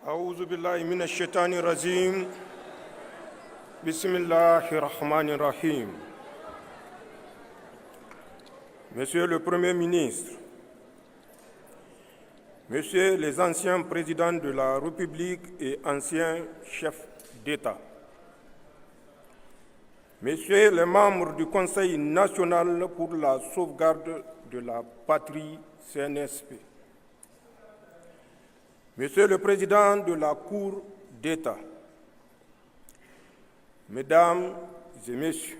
أعوذ بالله من الشيطان الرجيم بسم الله الرحمن الرحيم. Monsieur le Premier ministre, Messieurs les anciens présidents de la République et anciens chefs d'État, Messieurs les membres du Conseil national pour la sauvegarde de la patrie CNSP, Monsieur le Président de la Cour d'État, Mesdames et Messieurs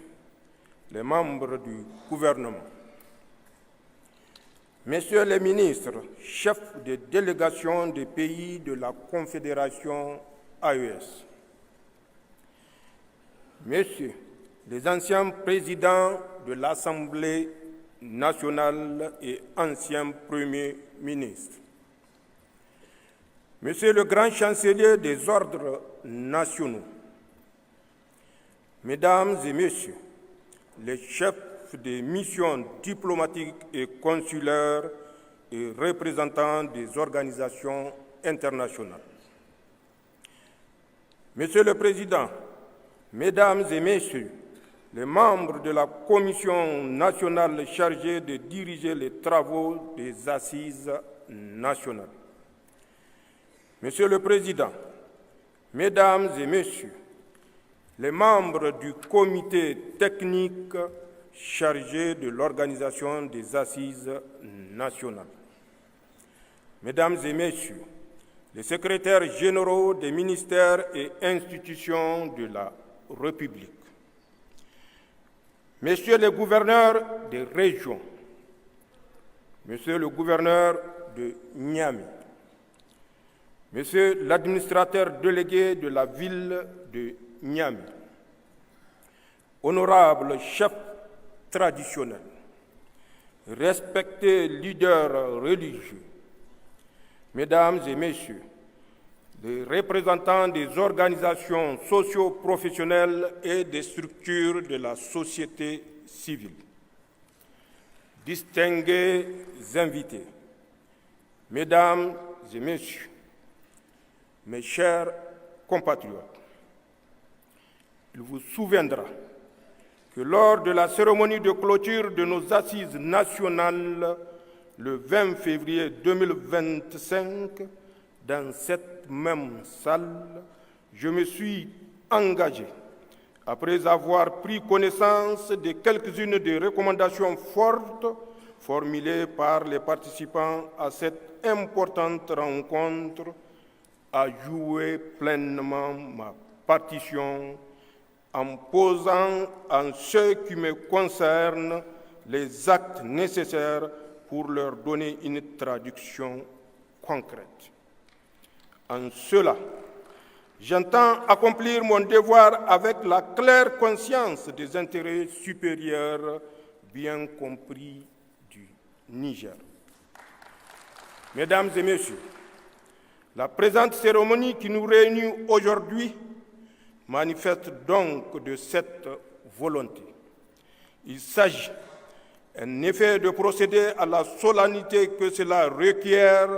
les membres du gouvernement, Messieurs les ministres, chefs de délégation des pays de la Confédération AES, Messieurs les anciens présidents de l'Assemblée nationale et anciens premiers ministres, Monsieur le grand chancelier des ordres nationaux, Mesdames et Messieurs les chefs des missions diplomatiques et consulaires et représentants des organisations internationales, Monsieur le Président, Mesdames et Messieurs les membres de la Commission nationale chargée de diriger les travaux des Assises nationales, Monsieur le Président, Mesdames et Messieurs les membres du comité technique chargé de l'organisation des Assises nationales, Mesdames et Messieurs les secrétaires généraux des ministères et institutions de la République, Messieurs les gouverneurs des régions, Monsieur le gouverneur de Niamey, Monsieur l'administrateur délégué de la ville de Niamey, honorables chefs traditionnels, respectés leaders religieux, Mesdames et Messieurs, les représentants des organisations socio-professionnelles et des structures de la société civile, distingués invités, Mesdames et Messieurs, mes chers compatriotes, il vous souviendra que lors de la cérémonie de clôture de nos assises nationales le 20 février 2025, dans cette même salle, je me suis engagé, après avoir pris connaissance de quelques-unes des recommandations fortes formulées par les participants à cette importante rencontre, à jouer pleinement ma partition en posant en ce qui me concerne les actes nécessaires pour leur donner une traduction concrète. En cela, j'entends accomplir mon devoir avec la claire conscience des intérêts supérieurs bien compris du Niger. Mesdames et Messieurs, la présente cérémonie qui nous réunit aujourd'hui manifeste donc de cette volonté. Il s'agit en effet de procéder à la solennité que cela requiert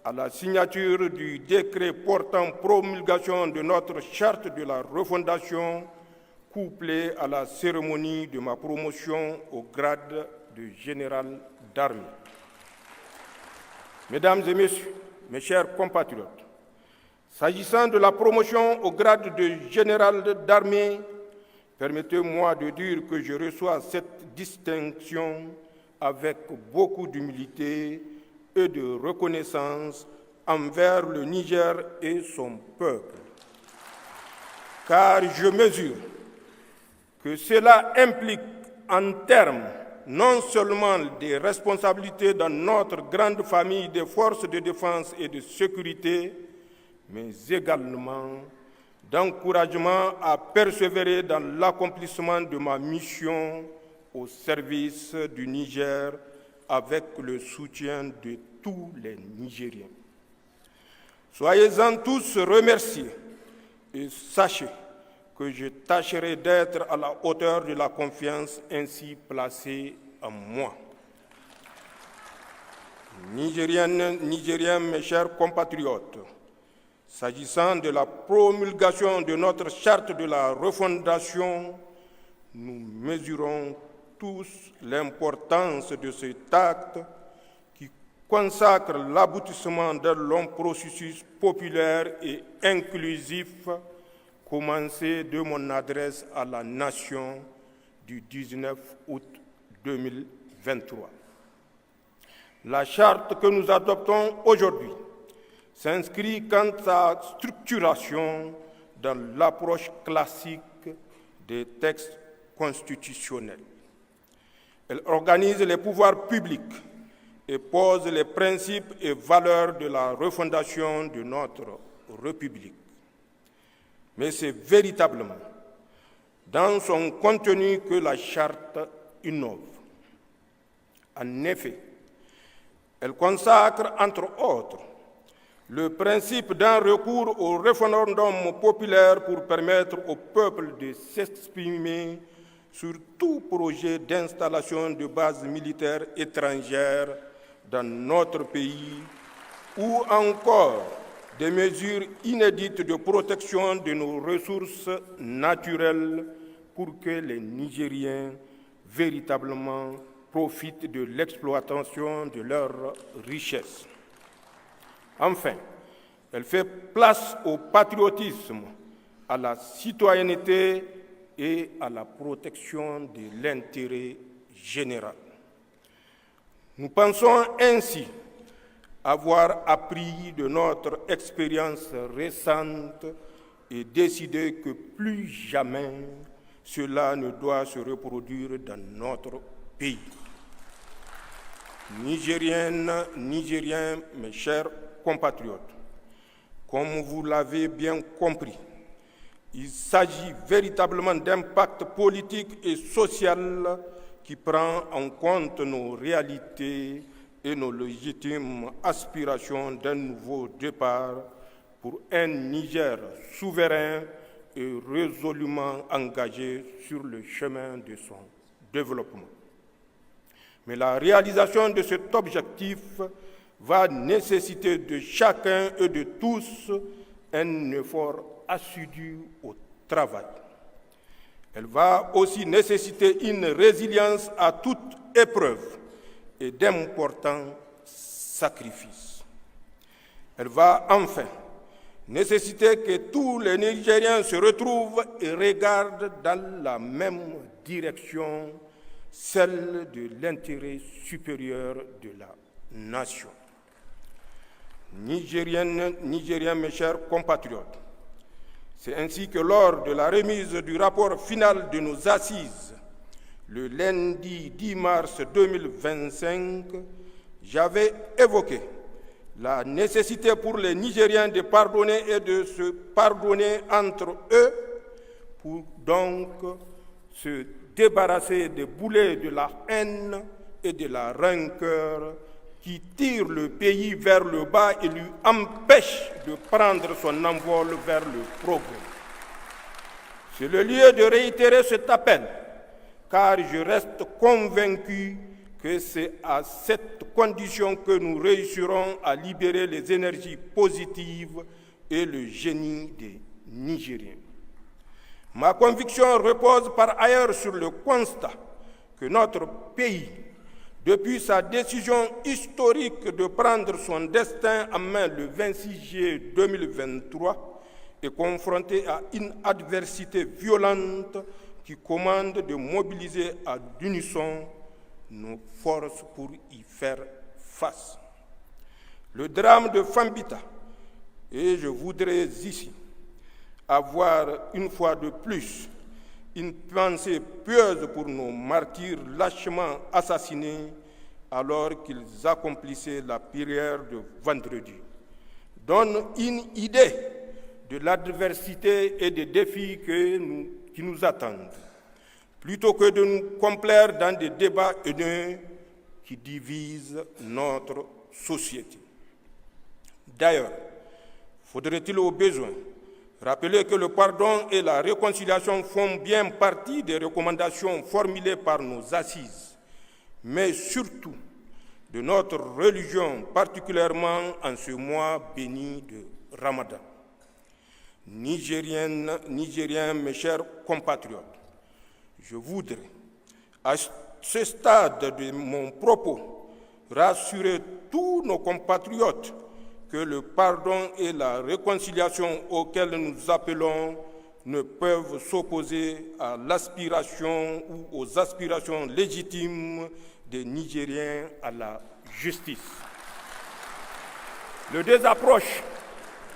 à la signature du décret portant promulgation de notre charte de la refondation, couplée à la cérémonie de ma promotion au grade de général d'armée. Mesdames et Messieurs, mes chers compatriotes, s'agissant de la promotion au grade de général d'armée, permettez-moi de dire que je reçois cette distinction avec beaucoup d'humilité et de reconnaissance envers le Niger et son peuple. Car je mesure que cela implique en termes non seulement des responsabilités dans notre grande famille des forces de défense et de sécurité, mais également d'encouragement à persévérer dans l'accomplissement de ma mission au service du Niger avec le soutien de tous les Nigériens. Soyez-en tous remerciés et sachez que je tâcherai d'être à la hauteur de la confiance ainsi placée en moi. Nigériennes, Nigériens, mes chers compatriotes, S'agissant de la promulgation de notre charte de la refondation, nous mesurons tous l'importance de cet acte qui consacre l'aboutissement d'un long processus populaire et inclusif commencé de mon adresse à la nation du 19 août 2023. La charte que nous adoptons aujourd'hui s'inscrit quant à sa structuration dans l'approche classique des textes constitutionnels. Elle organise les pouvoirs publics et pose les principes et valeurs de la refondation de notre République. Mais c'est véritablement dans son contenu que la charte innove. En effet, elle consacre, entre autres, le principe d'un recours au référendum populaire pour permettre au peuple de s'exprimer sur tout projet d'installation de bases militaires étrangères dans notre pays ou encore des mesures inédites de protection de nos ressources naturelles pour que les Nigériens véritablement profitent de l'exploitation de leurs richesses. Enfin, elle fait place au patriotisme, à la citoyenneté et à la protection de l'intérêt général. Nous pensons ainsi avoir appris de notre expérience récente et décidé que plus jamais cela ne doit se reproduire dans notre pays. Nigériennes, Nigériens, mes chers compatriotes, comme vous l'avez bien compris, il s'agit véritablement d'un pacte politique et social qui prend en compte nos réalités et nos légitimes aspirations d'un nouveau départ pour un Niger souverain et résolument engagé sur le chemin de son développement. Mais la réalisation de cet objectif va nécessiter de chacun et de tous un effort assidu au travail. Elle va aussi nécessiter une résilience à toute épreuve et d'importants sacrifices. Elle va enfin nécessiter que tous les Nigériens se retrouvent et regardent dans la même direction, celle de l'intérêt supérieur de la nation. Nigériennes, Nigériens, mes chers compatriotes, c'est ainsi que lors de la remise du rapport final de nos assises, le lundi 10 mars 2025, j'avais évoqué la nécessité pour les Nigériens de pardonner et de se pardonner entre eux pour donc se débarrasser des boulets de la haine et de la rancœur qui tirent le pays vers le bas et lui empêchent de prendre son envol vers le progrès. C'est le lieu de réitérer cet appel, car je reste convaincu que c'est à cette condition que nous réussirons à libérer les énergies positives et le génie des Nigériens. Ma conviction repose par ailleurs sur le constat que notre pays, depuis sa décision historique de prendre son destin en main le 26 juillet 2023, est confronté à une adversité violente qui commande de mobiliser à l'unisson nos forces pour y faire face. Le drame de Fambita, et je voudrais ici avoir une fois de plus une pensée pieuse pour nos martyrs lâchement assassinés alors qu'ils accomplissaient la prière de vendredi, donne une idée de l'adversité et des défis qui nous attendent, plutôt que de nous complaire dans des débats haineux qui divisent notre société. D'ailleurs, faudrait-il au besoin rappeler que le pardon et la réconciliation font bien partie des recommandations formulées par nos assises, mais surtout de notre religion, particulièrement en ce mois béni de Ramadan. Nigériennes, Nigériens, mes chers compatriotes, je voudrais, à ce stade de mon propos, rassurer tous nos compatriotes que le pardon et la réconciliation auxquels nous appelons ne peuvent s'opposer à l'aspiration ou aux aspirations légitimes des Nigériens à la justice. Les deux approches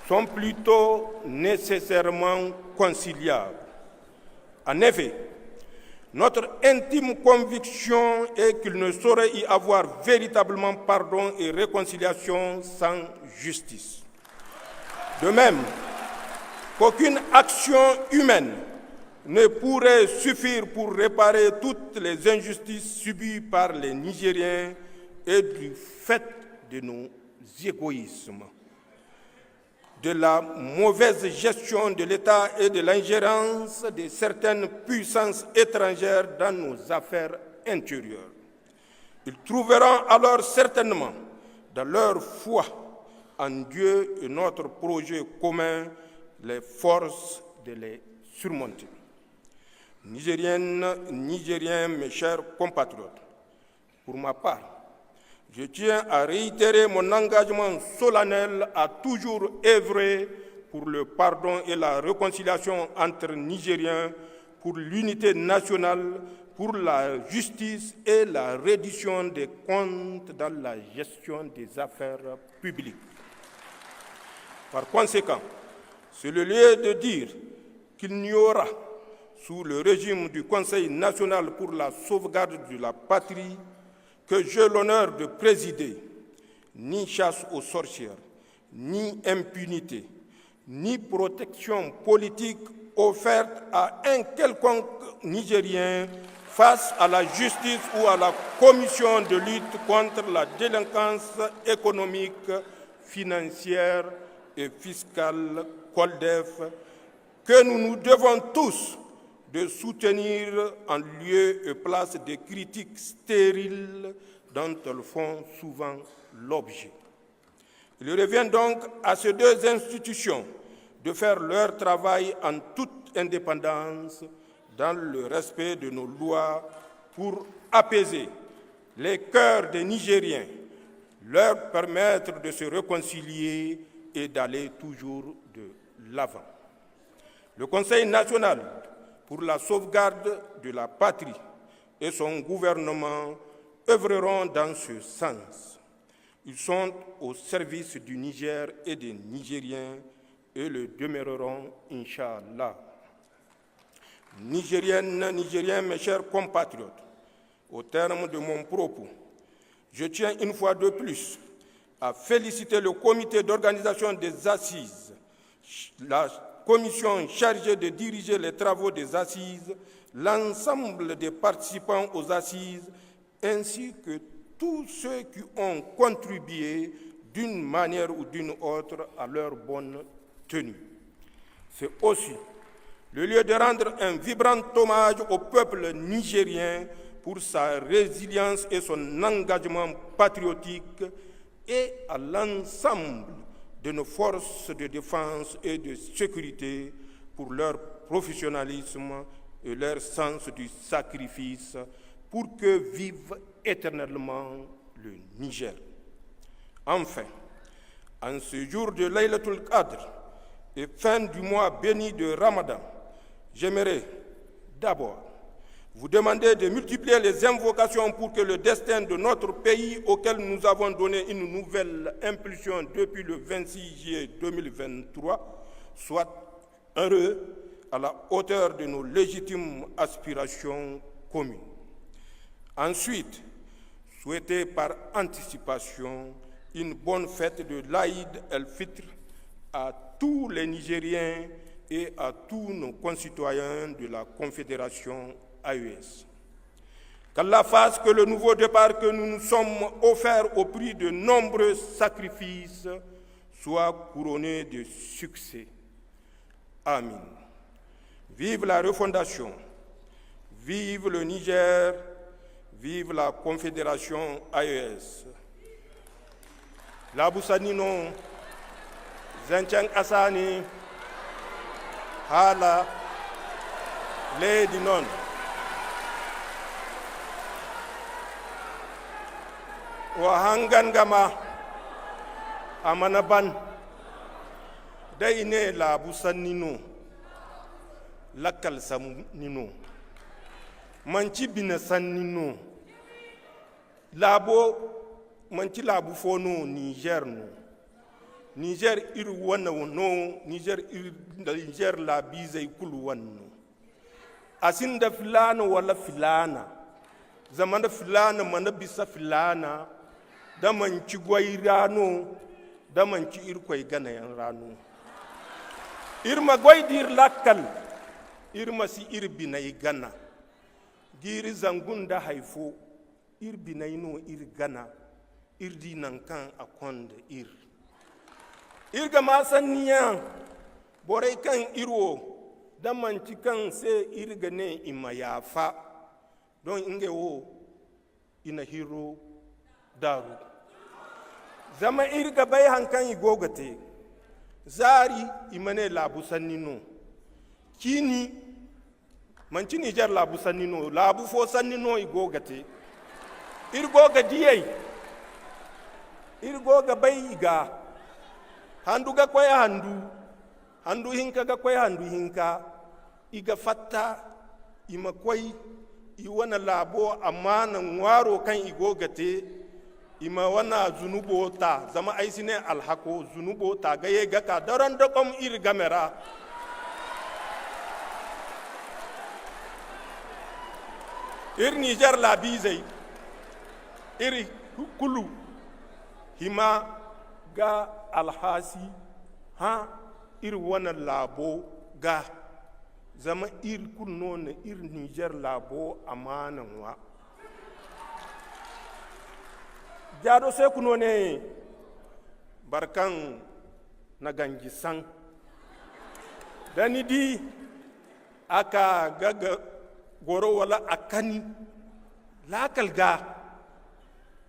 sont plutôt nécessairement conciliables. En effet, notre intime conviction est qu'il ne saurait y avoir véritablement pardon et réconciliation sans justice. De même qu'aucune action humaine ne pourrait suffire pour réparer toutes les injustices subies par les Nigériens et du fait de nos égoïsmes, de la mauvaise gestion de l'État et de l'ingérence de certaines puissances étrangères dans nos affaires intérieures. Ils trouveront alors certainement, dans leur foi en Dieu et notre projet commun, les forces de les surmonter. Nigériennes, Nigériens, mes chers compatriotes, pour ma part, je tiens à réitérer mon engagement solennel à toujours œuvrer pour le pardon et la réconciliation entre Nigériens, pour l'unité nationale, pour la justice et la reddition des comptes dans la gestion des affaires publiques. Par conséquent, c'est le lieu de dire qu'il n'y aura, sous le régime du Conseil national pour la sauvegarde de la patrie, que j'ai l'honneur de présider, ni chasse aux sorcières, ni impunité, ni protection politique offerte à un quelconque Nigérien face à la justice ou à la commission de lutte contre la délinquance économique, financière et fiscale, COLDEF, que nous nous devons tous de soutenir en lieu et place des critiques stériles dont elles font souvent l'objet. Il revient donc à ces deux institutions de faire leur travail en toute indépendance, dans le respect de nos lois, pour apaiser les cœurs des Nigériens, leur permettre de se réconcilier et d'aller toujours de l'avant. Le Conseil national pour la sauvegarde de la patrie et son gouvernement œuvreront dans ce sens. Ils sont au service du Niger et des Nigériens et le demeureront, Inch'Allah. Nigériennes, Nigériens, mes chers compatriotes, au terme de mon propos, je tiens une fois de plus à féliciter le comité d'organisation des assises, la commission chargée de diriger les travaux des assises, l'ensemble des participants aux assises, ainsi que tous ceux qui ont contribué d'une manière ou d'une autre à leur bonne tenue. C'est aussi le lieu de rendre un vibrant hommage au peuple nigérien pour sa résilience et son engagement patriotique et à l'ensemble de nos forces de défense et de sécurité pour leur professionnalisme et leur sens du sacrifice pour que vive éternellement le Niger. Enfin, en ce jour de Laylatul Qadr et fin du mois béni de Ramadan, j'aimerais d'abord vous demander de multiplier les invocations pour que le destin de notre pays, auquel nous avons donné une nouvelle impulsion depuis le 26 juillet 2023, soit heureux à la hauteur de nos légitimes aspirations communes. Ensuite, souhaiter par anticipation une bonne fête de l'Aïd el-Fitr à tous les Nigériens et à tous nos concitoyens de la Confédération AES. Qu'Allah fasse que le nouveau départ que nous nous sommes offerts au prix de nombreux sacrifices soit couronné de succès. Amin. Vive la refondation, vive le Niger, vive la Confédération AES. Labousanino, Zentiang Assani, hala leydi noon o hangangama amana ban dayne laabu sannino lakkal sannino manci bina sannino laabo manci laabu fo no niger no niger iri wana no niger laabizay kulu wanno asinda filana wala filana zamanda filana mana bisa filana da manci gwairano da manci irkwai ganayan rano irma gwaidir lakkal irma si irbinai gana giri zangun da haifo irbinai no ir gana irdi nan kan akonda irga masaniya borai kan irwo da manci kan sai irga ne ima yafa don inge wo ina hiro daru zama irga bai hankan igogate zari imane labu sannino kini manci nijar labu sannino labu fo sannino igogate irgoga diyai irgoga bai iga handu ga koy handu hinka ga koy handu hinka iga fatta ima koy iwana labo amana ngwaro kan igogate ima wana zunubo ta zama aisine alhako zunubo ta ga yega ka daran da kom ir gamera ir niger labizai iri kulu hima ga alhasi ha ir wana labo ga zama ir kunno na ir niger labo amanan wa jado sai kuno ne barkan na ganji san dani di aka gaga goro wala akani lakal ga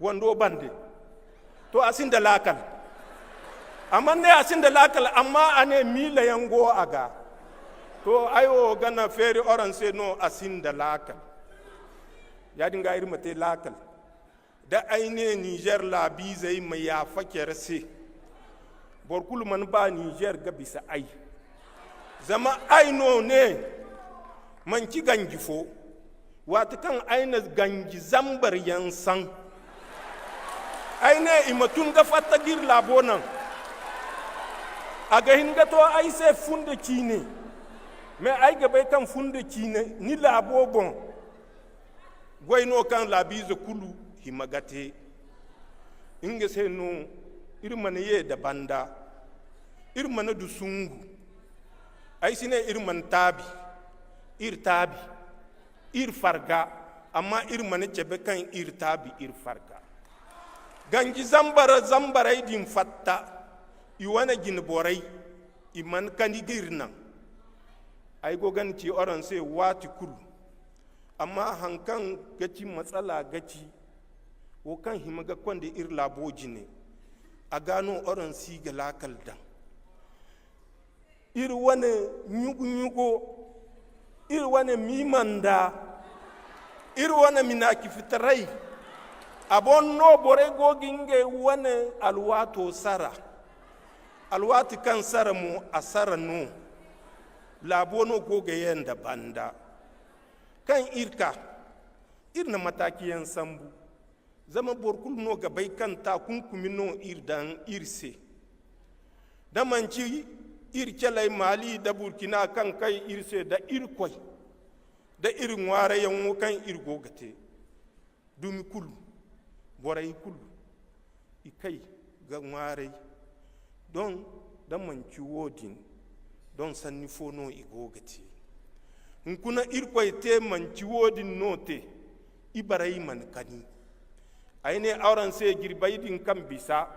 wando bande to asin da lakal amma ne asin da lakal amma ane mila yango aga to ayo gana feri oran se no asin da lakal ya dinga iri mate lakal da aine niger labi zai mai ya fakere se borkulu man ba niger ga bisa ai zama aino ne man ki gangi fo wata kan aina gangi zambar yansan aine imatun ga fatta gir labo nan aga hinga to ai se funde kine me ai ga bai kan funde kine ni labo bon goyno kan labize kulu himagate inga se no irmane ye da banda irmane du sungu ai sine irman tabi ir farga amma irmane cebe kan ir tabi ir farga ganji zambarai din fatta iwana gin borai iman kani girna ai gogan ci oran sai wati kulu amma hankan gaci matsala gaci wo kan himaga kwande ir laboji ne a gano oran si ga lakal dan ir wane nyugo ir wane mimanda ir wane minaki fitarai abon no bore goginge wane alwato sara alwati kan sara mu asara no labono goge yanda banda kan irna mataki yan sambu zama borkul no gabai kan ta kunkumi no irdan irse da manci irkelai mali da burkina kan kai irse da irkoi da irin ware yan kan irgogate dumi kulu borai kulu ikai ga ware don da manci wodin don sanni fono igogate nkuna irkoi te manci wodin note ibarai man kani aine auren sai girbaidin kan bisa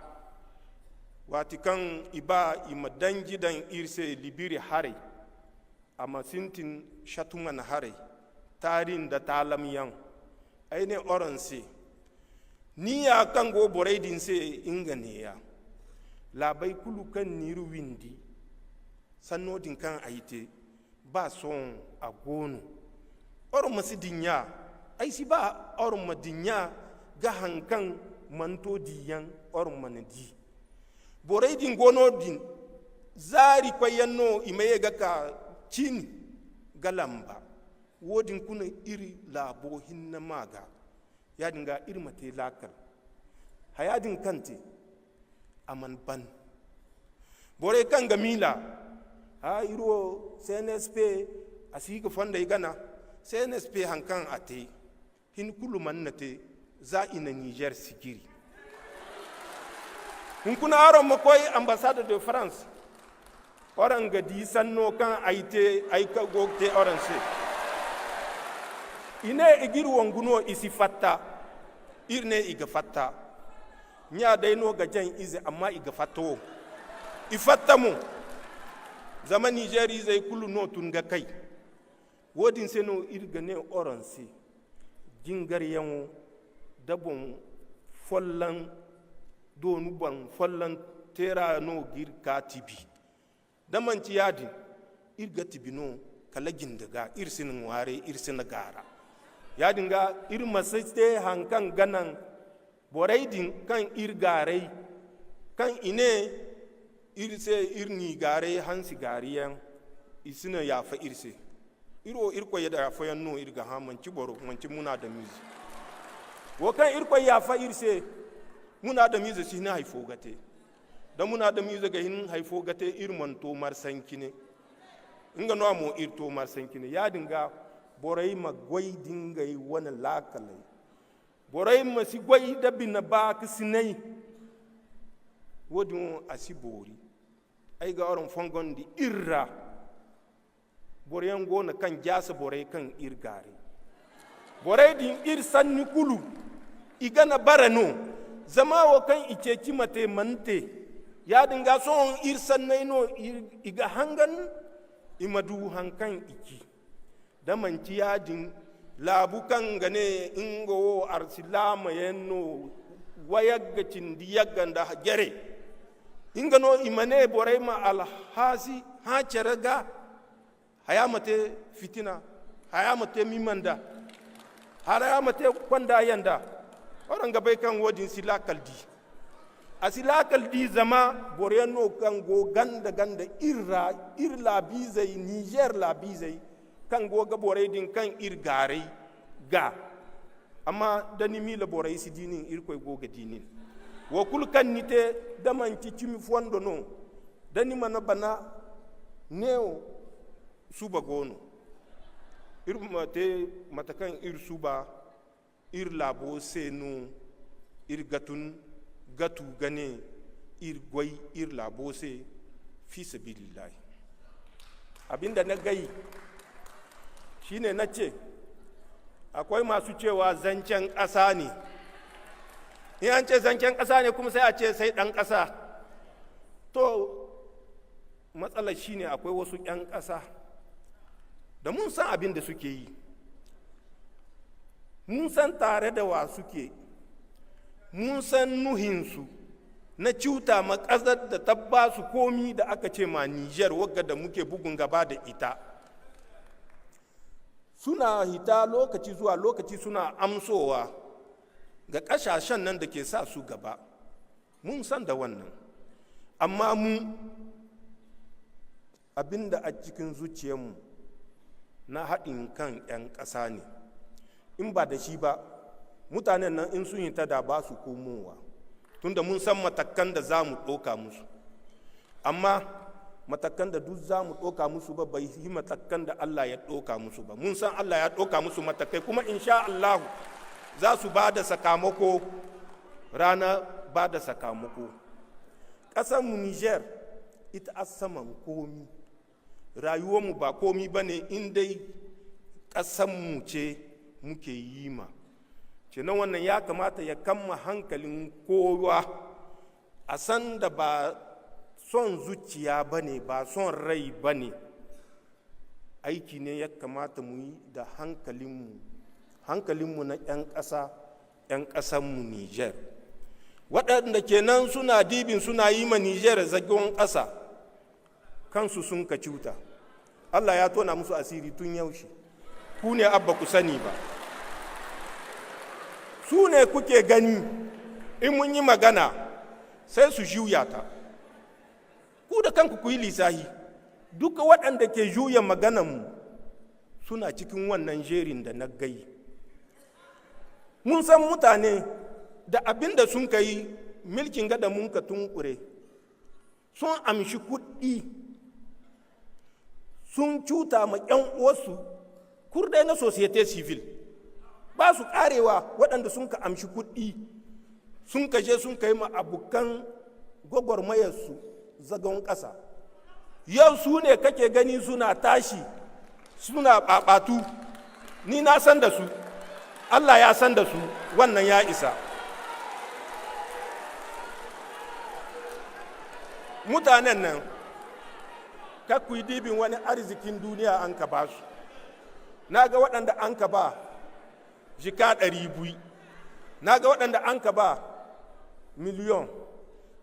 wati kan iba ima dangidan irse libiri hare amma sintin shatuman hare tarin da talamiyan aine auren sai ni ya kan go boraidin sai ingane ya labai kulu kan niru windi sannodin kan aite ba son a gono oron masu dinya ai si ba oron ma dinya ga hankan manto diyan oron manadi borai din gono din zari kwayanno imaye ga ka cini galamba wodin kuna iri labo hinna maga ya dinga iri mate lakal hayadin kante aman ban borai kan gamila ha iro CNSP asiga fonda igana CNSP hankan ate hin kulu mannate za ina Niger sigiri hun kuna aron makoy ambassade de France oran ga di sanno kan aite aika gogte oran se ine igir wonguno isi fatta irne iga fatta nya dai no ga jan ize amma iga fatto ifatta mu zaman Nigeri zai kulu no tun ga kai wodin se no irga ne oran se jingar yanwo dabon follan donu ban follan tera no girka tibi damanci yadin irga tibi no kala gindaga irsin ware irsin gara yadin ga irmasiste hankan ganan boraidin kan irgarai kan ine irse irni gare hansi gariyan isina yafa irse iro irko yada yafa yanno irga ha manci boro manci muna da mizi wo kan irko yafa irse muna da mizi sina haifo gate da muna da mizi ga hin haifo gate irman to marsankine inga no mo irto marsankine ya dinga borai magwai dinga yi wani lakalai borai masi gwai da bina ba kisinai wodin asibori ai ga oron fongon di irra boreyan gona kan jasa borai kan irgare borai din ir sanni kulu igana barano zama wa kan iceci mate mante ya dinga son ir sannai no iga hangan imadu hankan iki da manci yadin labu kan gane ingo arsilama yenno wayagga cindi yagganda jere ingano imane borai ma alhasi ha ceraga hayamate fitina hayamate mimanda hayamate kwanda yanda oran gabai kan wodin silakaldi asilakaldi zama borai no kan go ganda irla bizai Niger la bizai kan go ga borai din kan irgarai ga amma dani mila borai si dinin irkoy go ga dinin wo kul kan nite daman ci cimi fondo no dani mana bana neo suba gono irmate matakan ir suba ir labo senu ir gatu gane ir goy ir labo se fi sabilillah abinda na gai shine nace akwai masu cewa zancen ƙasa ne in an ce zancen ƙasa ne kuma sai a ce sai ɗan ƙasa to matsalar shine akwai wasu ƴan ƙasa da mun san abin da suke yi mun san tare da wa suke mun san nuhinsu na cuta ma ƙasar da ta ba su komi da aka ce ma Niger wagga da muke bugun gaba da ita suna hita lokaci zuwa lokaci suna amsowa ga ƙasashen nan da ke sa su gaba mun san da wannan amma mu abinda a cikin zuciyarmu na haɗin kan 'yan ƙasa ne in ba da shi ba mutanen nan in sun yi ta da ba su komowa tunda mun san matakan da za mu ɗoka musu amma matakan da duk za mu ɗoka musu ba bai yi matakan da Allah ya ɗoka musu ba mun san Allah ya ɗoka musu matakai kuma insha Allah za su ba da sakamako rana ba da sakamako ƙasarmu Niger ita a saman komi rayuwarmu ba komi ba ne in dai ƙasarmu ce muke yi ma kenan wannan ya kamata ya kama hankalin kowa a san da ba son zuciya ba ne ba son rai ba ne aiki ne ya kamata mu yi da hankalinmu na 'yan ƙasa 'yan ƙasanmu Niger waɗanda kenan suna dibin suna yi ma Niger zagon ƙasa kansu sun ka cuta Allah ya tona musu asiri tun yaushe, ku ne abba ku sani ba. Su ne kuke gani in mun yi magana sai su juya ta. Ku da kanku ku yi lissahi, duka waɗanda ke juya maganarmu suna cikin wannan jerin da na gai. Mun san mutane da abin da sun kai milkin gada mun ka tunkure, sun amshi kuɗi, sun cuta ma 'yan uwarsu kurdai na societe civil, ba su ƙarewa waɗanda sun ka amshi kuɗi, sun ka je sun kai ma abokan gwagwarmayarsu zagon ƙasa. Yau su ne kake gani suna tashi, suna ɓaɓatu, ni na san da su, Allah ya san da su, wannan ya isa. Mutanen nan, kakku yi dibin wani arzikin duniya an ka ba su. Na ga waɗanda an ka ba jika 200, na ga waɗanda an ka ba miliyon,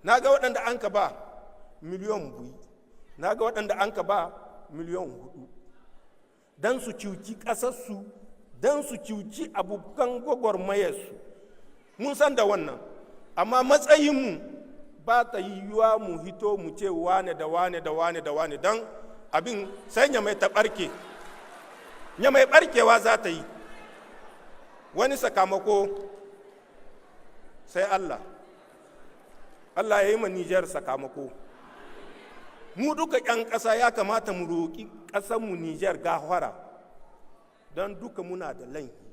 na ga waɗanda an ka ba miliyon 2, na ga waɗanda an ka ba miliyon 4, don su cuci ƙasarsu, don su cuci abokan gwagwarmayarsu. Mun san da wannan, amma matsayinmu ba ta yiwuwa mu hito mu ce wane da wane da wane da wane, don abin sai ya mai ta ɓarke, ya mai ɓarkewa za ta yi. Wani sakamako sai Allah ya yi ma Nijar sakamako. Mu duka 'yan ƙasa ya kamata mu roƙi ƙasanmu Nijar gafara, don duka muna da laifi.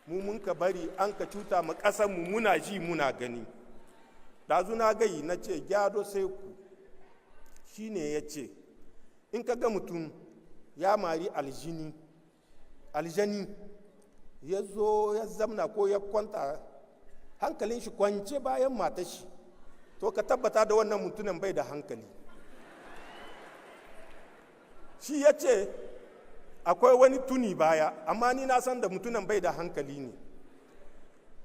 Mu mun ka bari an ka cuta ma ƙasanmu, muna ji muna gani. Ɗazu na gayi na ce gyado sai ku, shi ne ya ce in ka ga mutum ya mari aljani ya zo ya zamna ko ya kwanta hankalin shi kwance bayan matashi, to ka tabbata da wannan mutumin bai da hankali. Shi ya ce akwai wani tuni baya, amma ni na san da mutumin bai da hankali ne.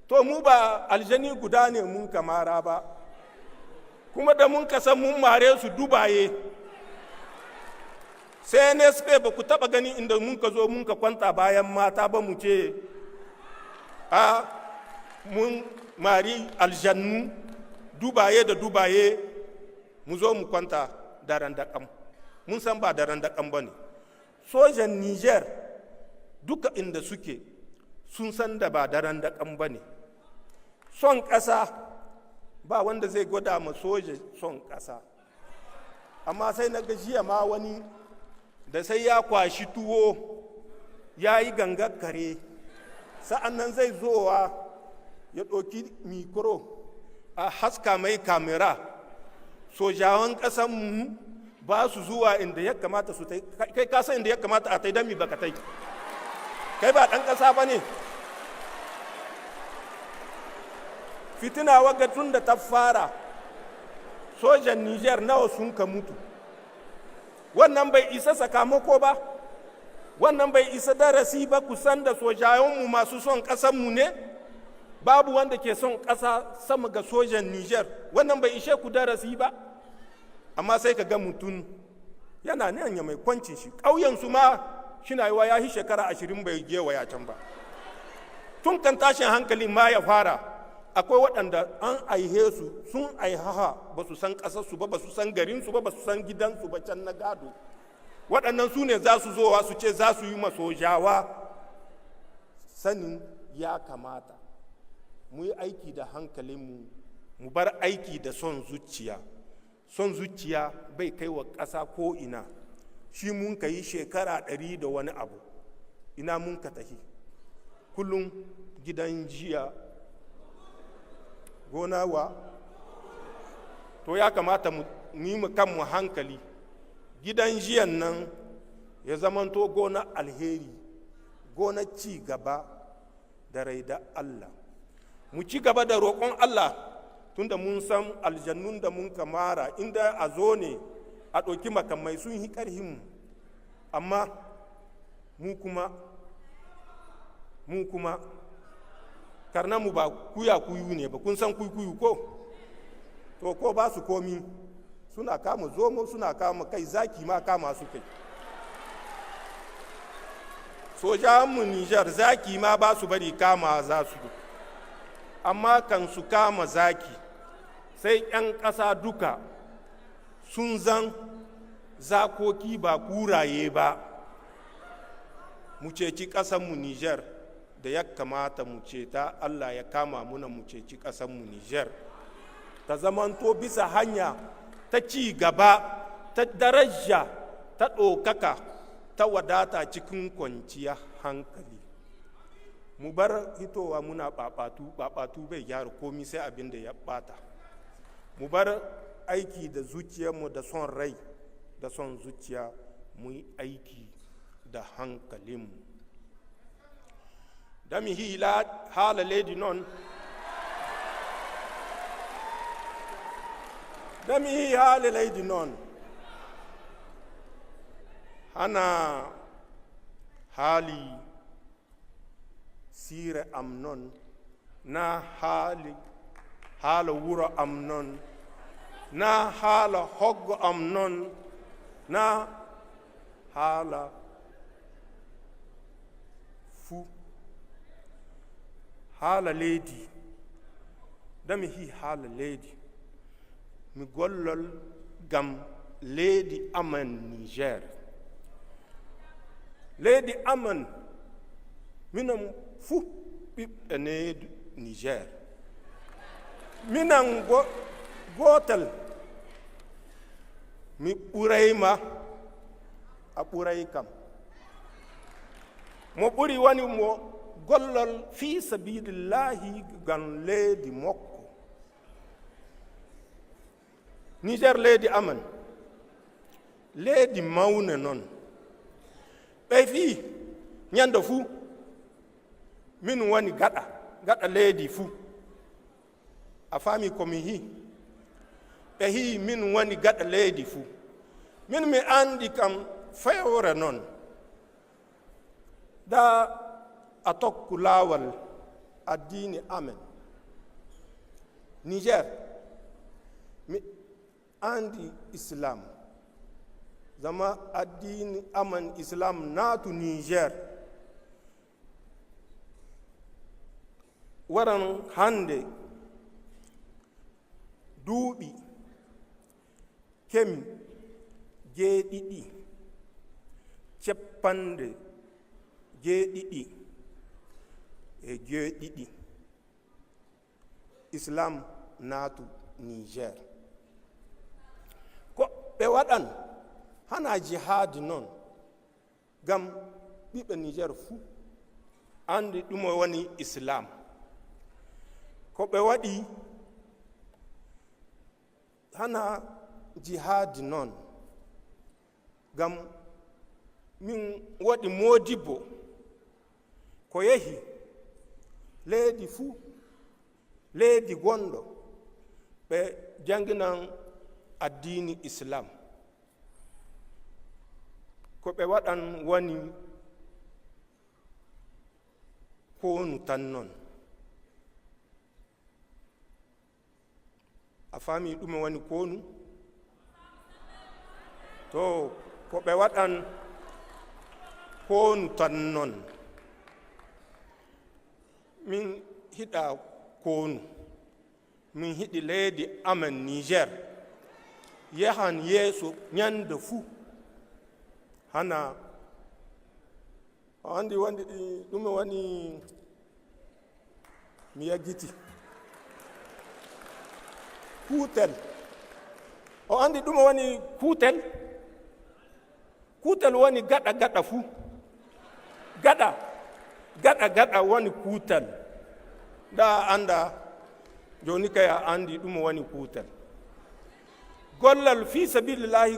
To mu ba aljani guda ne mun kamara ba, kuma da mun kasan mun mare su dubaye. Sai ne suka ba ku taba gani inda mun ka zo mun ka kwanta bayan mata ba mu ce mun mari aljannu dubaye da dubaye mu zo mu kwanta daren daƙam. Mun san ba daren daƙam ba ne. Sojan Niger duka inda suke sun san da ba daren daƙam ba ne. Son ƙasa ba wanda zai gwada ma soja son ƙasa. Amma sai na gajiya ma wani da sai ya kwashi tuwo ya yi gangar kare, sa'an nan zai zowa ya ɗauki mikro a haska mai kamera. Sojawan ƙasanmu ba su zuwa inda ya kamata su tai, kai kasa inda ya kamata a tai don mi baka tai, kai ba ɗan ƙasa ba ne. Fitina waga tun da ta fara, sojan Niger nawa sun ka mutu. Wannan bai isa sakamako ba, wannan bai isa darasi ba. Kusan da sojayenmu masu son ƙasanmu ne, babu wanda ke son ƙasa sama ga sojan Niger. Wannan bai ishe ku darasi ba. Amma sai ka ga mutum yana nan ya mai kwancin shi, ƙauyensu ma shina yi wa ya yi shekara 20 bai gewaya can ba. Tun kan tashin hankali ma ya fara, akwai waɗanda an aihe su sun aihaha ba su san ƙasarsu ba, ba su san garinsu ba, ba su san gidansu ba can na gado. Waɗannan su ne za su zowa su ce za su yi masojawa. Sanin ya kamata mu yi aiki da hankalinmu, mu bar aiki da son zuciya. Son zuciya bai kai wa ƙasa ko ina. Shi mun ka yi shekara 100 da wani abu, ina mun ka tahi kullum gidan jiya gona wa. To ya kamata mu yi mu kanmu hankali, gidan jiyan nan ya zamanto gona alheri, gona ci gaba da raida Allah. Mu ci gaba da roƙon Allah, tunda mun san aljannun da mun kamara inda a zo ne a ɗauki makamai sun yi ƙarhinmu, amma mu kuma karnanmu ba kuya-kuyu ne ba. Kun san kuyu ko? To ko ba su komi, suna kama zomo, suna kama kai, zaki ma kama su kai. soja mu Niger zaki ma ba su bari kama za su, amma kan su kama zaki sai 'yan ƙasa duka sun zan zakoki ba kuraye ba. Mu ceci ƙasanmu Niger da ya kamata mu ceta, Allah ya kama muna mu ceci ƙasanmu Niger ta zamanto bisa hanya ta ci gaba, ta daraja, ta ɗaukaka, ta wadata cikin kwanciya hankali. Mu bar hitowa muna ɓaɓatu bai gyara komi sai abin da ya ɓata. Mu bar aiki da zuciyarmu da son rai da son zuciya, mu yi aiki da hankalinmu. Da mi hila hala lady non, da mi hi hala lady non, hana hali sire amnon na hali hala wuro amnon na hala hoggo amnon na hala fu hala lady. Dami hi hala lady mi gollol gam lady aman Niger. Lady aman minam fu ɓiɓɓe needu Niger, minan gotal mi ɓurayma a ɓuray kam. Mo ɓuri wani mo gollol fi sabilillahi gan leydi makko. Niger leydi aman, leydi mawne noon. Ɓey fi ñande fuu min woni gaɗa leydi fuu. A faami komi hi ɓe hi min woni gaɗa leydi fuu. Min mi andi kam fewre noon da a tokku laawal addini amen. Niger mi andi islam, zama addini aman islam naatu Niger waran hande duuɓi kemi jeeɗiɗi ceppande jeeɗiɗi e jeeɗiɗi islam naatu Niger. Ko ɓe waɗan hana jihadi noon gam ɓiɓɓe Niger fuu andi ɗum woni islam. Ko ɓe waɗi hana jihadi noon gam min waɗi modibbo ko yehi leydi fuu, leydi gonɗo ɓe janginan addini islam. Ko ɓe waɗan woni konu tan noon. A faami ɗum woni konu? To ko ɓe waɗan konu tan noon. Min hiɗa konu, min hiɗi leydi amen Niger yahan yeeso ñande fuu. Hana andi wandi ɗum woni mi yaggiti kuutel. O andi ɗum woni kuutel. Kuutel woni gaɗa fuu. Gaɗa woni kuutel. Da anda joni kay a andi ɗum woni kuutel. Gollal fi sabilillahi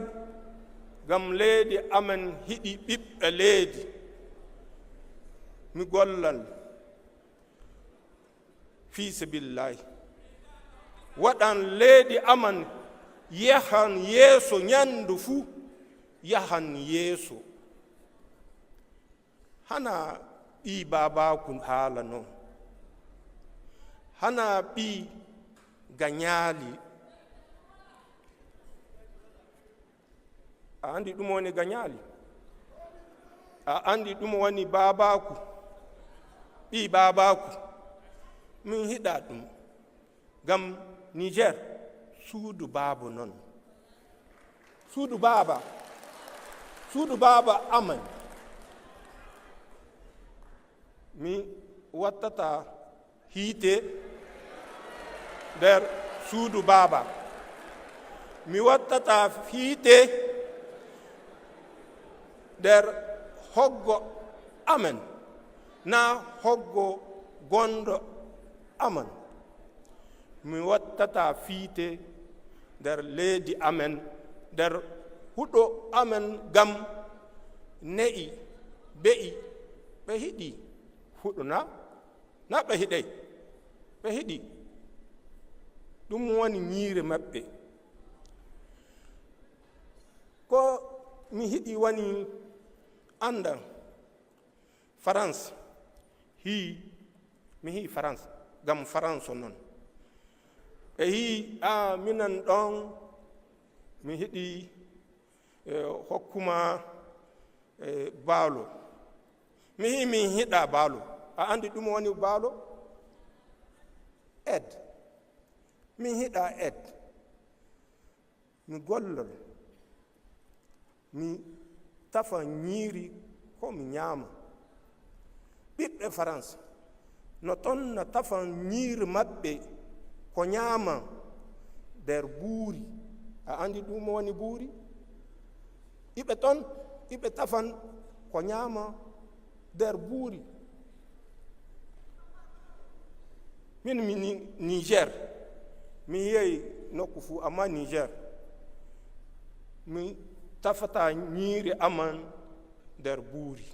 gam leydi amen hiɗi ɓiɓɓe leydi. Mi gollal fi sabilillahi waɗan leydi aman yahan yeeso ñandu fuu, yahan yeeso. Hana ɓi babaku haala noon, hana ɓi gañaali. A andi ɗum woni gañaali? a andi ɗum woni babaku ɓi babaku min hiɗa ɗum gam Niger suudu baaba non suudu baaba amen mi wattata hiite nder suudu baaba mi wattata hiite nder hoggo amen na hoggo gondo amen mi wattata fiite nder leydi amen nder huɗo amen gam ne'i be'i ɓe hiɗi huɗo na ɓe hiɗey ɓe hiɗi ɗum woni ñiire maɓɓe ko mi hiɗi woni anda France mi hi France gam France noon ɓe hi minan ɗon mi hiɗi hokkuma baalo mi hi min hiɗa baalo a andi ɗum woni baalo aide min hiɗa aide mi gollol mi tafa ñiiri ko mi ñaama ɓiɓɓe France no ton no tafa ñiiri maɓɓe ko ñaama nder buuri a andi ɗum woni buuri iɓe ton iɓe tafan ko ñaama nder buuri min mi Niger mi yehi nokku fuu amma Niger mi tafata ñiiri aman nder buuri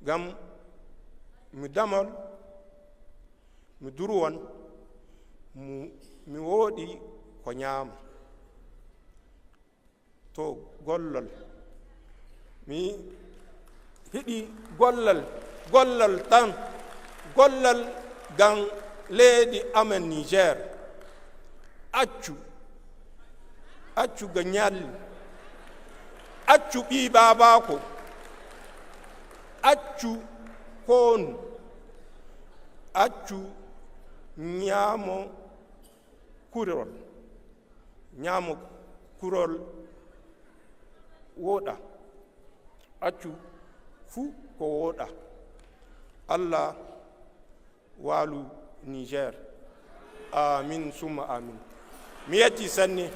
gam mi damal mi durwan mi woodi ko ñaama to gollal mi hiɗi gollal tan gollal gam leydi amen Niger accu ga ñalli accu ɓi babako accu koonu accu ñaamo kurol woɗa accu fuu ko woɗa Allah waalu Niger amin summa amin mi yetti sanni